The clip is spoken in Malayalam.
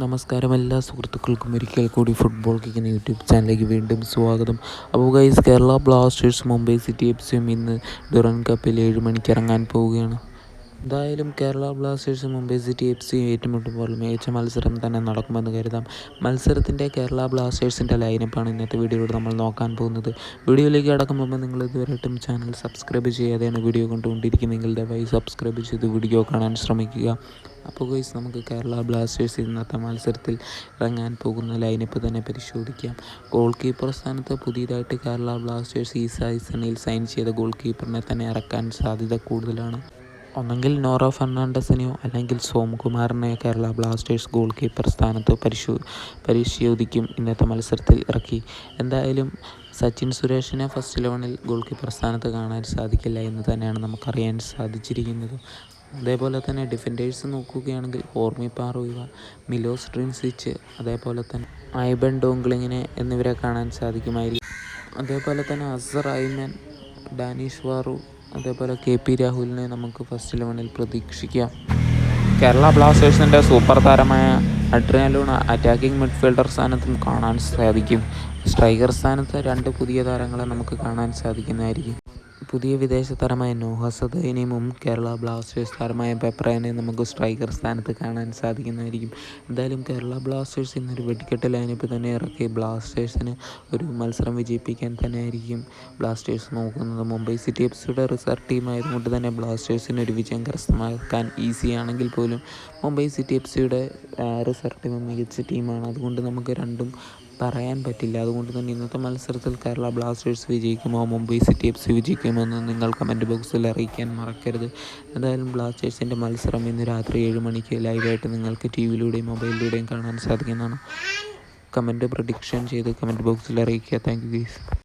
നമസ്കാരം എല്ലാ സുഹൃത്തുക്കൾക്കും ഒരിക്കൽ കൂടി ഫുട്ബോൾ കിക്ക് എന്ന യൂട്യൂബ് ചാനലിലേക്ക് വീണ്ടും സ്വാഗതം. അപ്പോൾ guys, Kerala Blasters Mumbai City F ഇന്ന് ഡുറൻ കപ്പിൽ 7 മണിക്ക് ഇറങ്ങാൻ പോവുകയാണ്. എന്തായാലും Kerala Blasters Mumbai City F ഏറ്റുമുട്ടുമ്പോൾ മികച്ച മത്സരം തന്നെ നടക്കുമെന്ന് കരുതാം. മത്സരത്തിൻ്റെ കേരള ബ്ലാസ്റ്റേഴ്സിൻ്റെ ലൈനപ്പാണ് ഇന്നത്തെ വീഡിയോയിലൂടെ നമ്മൾ നോക്കാൻ പോകുന്നത്. വീഡിയോയിലേക്ക് കടക്കുമ്പോൾ നിങ്ങൾ ഇതുവരെയായിട്ടും ചാനൽ സബ്സ്ക്രൈബ് ചെയ്യാതെയാണ് വീഡിയോ കണ്ടുകൊണ്ടിരിക്കുന്നത്. ദയവായി സബ്സ്ക്രൈബ് ചെയ്ത് വീഡിയോ കാണാൻ ശ്രമിക്കുക. അപ്പോൾ ഗൈസ്, നമുക്ക് കേരള ബ്ലാസ്റ്റേഴ്സ് ഇന്നത്തെ മത്സരത്തിൽ ഇറങ്ങാൻ പോകുന്ന ലൈനപ്പ് തന്നെ പരിശോധിക്കാം. ഗോൾ കീപ്പർ സ്ഥാനത്ത് പുതിയതായിട്ട് കേരള ബ്ലാസ്റ്റേഴ്സ് ഈ സീസണിൽ സൈൻ ചെയ്ത ഗോൾ കീപ്പറിനെ തന്നെ ഇറക്കാൻ സാധ്യത കൂടുതലാണ്. ഒന്നെങ്കിൽ നോറ ഫെർണാണ്ടസിനെയോ അല്ലെങ്കിൽ സോംകുമാറിനെയോ കേരള ബ്ലാസ്റ്റേഴ്സ് ഗോൾ കീപ്പർ സ്ഥാനത്ത് പരിശോധിക്കും ഇന്നത്തെ മത്സരത്തിൽ ഇറക്കി. എന്തായാലും സച്ചിൻ സുരേഷിനെ ഫസ്റ്റ് 11-ൽ ഗോൾ കീപ്പർ സ്ഥാനത്ത് കാണാൻ സാധിക്കില്ല എന്ന് തന്നെയാണ് നമുക്കറിയാൻ സാധിച്ചിരിക്കുന്നത്. അതേപോലെ തന്നെ ഡിഫൻഡേഴ്സ് നോക്കുകയാണെങ്കിൽ ഹോർമി പാറോയിവ, മിലോസ് ഡ്രിൻസിച്ച്, അതേപോലെ തന്നെ ഐബൻ ഡോംഗ്ലിങ്ങിനെ എന്നിവരെ കാണാൻ സാധിക്കുമായിരിക്കും. അതേപോലെ തന്നെ അസർ ഐമൻ, ഡാനിഷ് വാറു, അതേപോലെ KP രാഹുലിനെ നമുക്ക് ഫസ്റ്റ് 11-ൽ പ്രതീക്ഷിക്കാം. കേരള ബ്ലാസ്റ്റേഴ്സിൻ്റെ സൂപ്പർ താരമായ അഡ്രിയാൻ അറ്റാക്കിംഗ് മിഡ്ഫീൽഡർ സ്ഥാനത്തും കാണാൻ സാധിക്കും. സ്ട്രൈക്കർ സ്ഥാനത്ത് 2 പുതിയ താരങ്ങളെ നമുക്ക് കാണാൻ സാധിക്കുന്നതായിരിക്കും. പുതിയ വിദേശ താരമായ നോഹ സദൈനെയും കേരള ബ്ലാസ്റ്റേഴ്സ് താരമായ പെപ്രനെ നമുക്ക് സ്ട്രൈക്കർ സ്ഥാനത്ത് കാണാൻ സാധിക്കുന്നതായിരിക്കും. എന്തായാലും കേരള ബ്ലാസ്റ്റേഴ്സ് ഇന്നൊരു വെടിക്കെട്ട് ലൈനപ്പ് തന്നെ ഇറക്കി ബ്ലാസ്റ്റേഴ്സിന് ഒരു മത്സരം വിജയിപ്പിക്കാൻ തന്നെയായിരിക്കും ബ്ലാസ്റ്റേഴ്സ് നോക്കുന്നത്. മുംബൈ സിറ്റി എഫ് റിസർവ് ടീമായതുകൊണ്ട് തന്നെ ബ്ലാസ്റ്റേഴ്സിന് ഒരു വിജയം കരസ്ഥമാക്കാൻ ഈസിയാണെങ്കിൽ പോലും Mumbai City F reserve team മികച്ച ടീമാണ്. അതുകൊണ്ട് നമുക്ക് രണ്ടും പറയാൻ പറ്റില്ല. അതുകൊണ്ട് തന്നെ ഇന്നത്തെ മത്സരത്തിൽ കേരള ബ്ലാസ്റ്റേഴ്സ് വിജയിക്കുമോ മുംബൈ സിറ്റി എഫ് വിജയിക്കുമോ എന്ന് നിങ്ങൾ കമൻറ്റ് ബോക്സിൽ അറിയിക്കാൻ മറക്കരുത്. എന്തായാലും ബ്ലാസ്റ്റേഴ്സിൻ്റെ മത്സരം ഇന്ന് രാത്രി 7 മണിക്ക് ലൈവായിട്ട് നിങ്ങൾക്ക് TV-യിലൂടെയും മൊബൈലിലൂടെയും കാണാൻ സാധിക്കുന്നതാണ്. കമൻറ്റ് പ്രഡിക്ഷൻ ചെയ്ത് കമൻറ്റ് ബോക്സിൽ അറിയിക്കുക. Thank you guys.